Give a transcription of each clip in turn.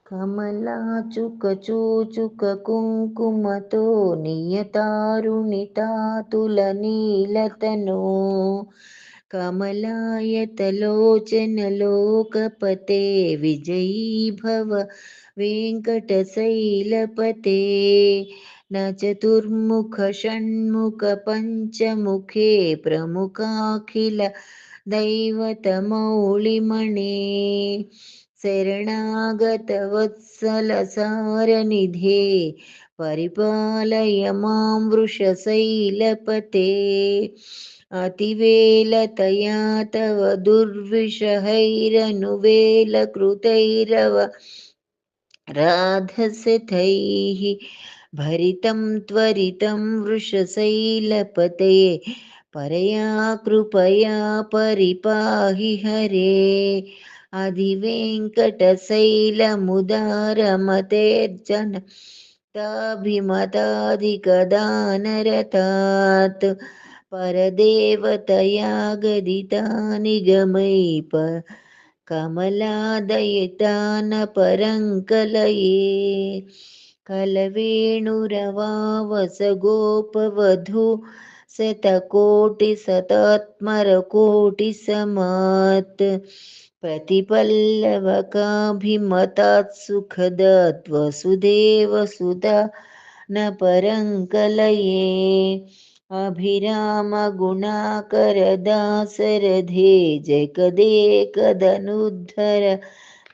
कमलाचुकचूचुककुङ्कुमतो नियतारुणितातुलनीलतनो कमलायतलोचनलोकपते विजयी भव वेङ्कटशैलपते न चतुर्मुख षण्मुख पञ्चमुखे प्रमुखाखिल दैवतमौलिमणे शरणागतवत्सलसारनिधे परिपालय मां वृषशैलपते अतिवेलतया तव दुर्विषहैरनुवेलकृतैरव राधसथैः भरितं त्वरितं वृषशैलपते परया कृपया परिपाहि हरे अधिवेङ्कटशैलमुदारमतेर्जन ताभिमताधिकदानरतात् परदेवतया गदिता निगमैः कमलादयितानपरङ्कलये कलवेणुरवावसगोपवधू शतकोटिशतात्मरकोटिसमात् प्रतिपल्लवकाभिमतात् सुखदत्वसुदेवसुधा न परङ्कलये अभिरामगुणाकरदासरथे जगदेकदनुद्धर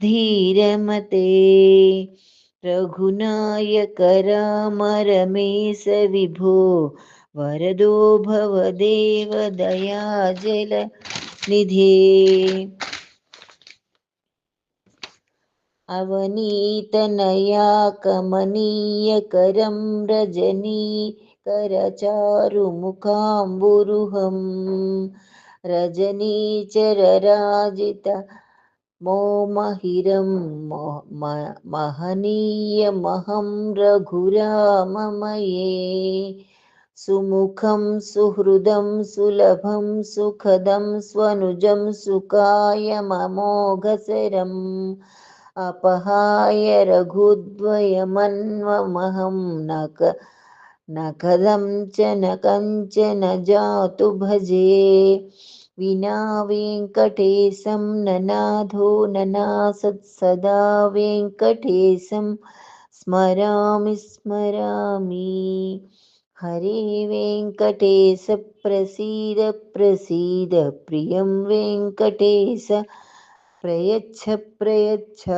धीरमते रघुनायक राम रमेश विभो वरदो भवदेव दयाजल निधे अवनीतनया कमनीयकरं रजनीकरचारुमुखाम्बुरुहं रजनीचरराजित मोमहिरं महनीयमहं रघुराममये सुमुखं सुहृदं सुलभं सुखदं स्वनुजं सुकायममोघसरम् अपहाय रघुद्वयमन्वमहं न कथं च न कञ्चन जातु भजे विना वेङ्कटेशं ननाथो ननासत्सदा वेङ्कटेशं स्मरामि हरे वेङ्कटेश प्रसीद प्रसीद प्रियं वेङ्कटेश प्रयच्छ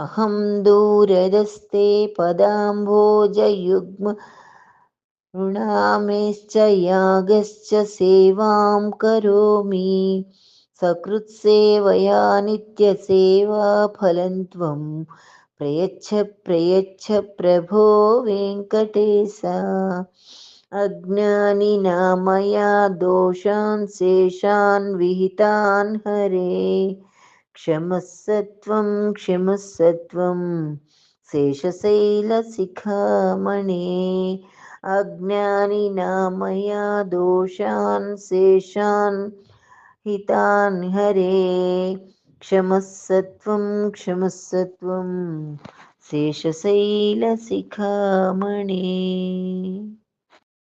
अहं दूरदस्ते पदाम्भोजयुग्म ऋणामेश्च यागश्च सेवां करोमि सकृत्सेवया नित्यसेवा फलं त्वं प्रयच्छ प्रभो वेङ्कटेश अज्ञानिना मया दोषान् शेषान् विहितान् हरे क्षमस्सत्वं शेषशैलशिखामणे अज्ञानिना मया दोषान् शेषान् हितान् हरे क्षमस्सत्वं शेषशैलशिखामणे।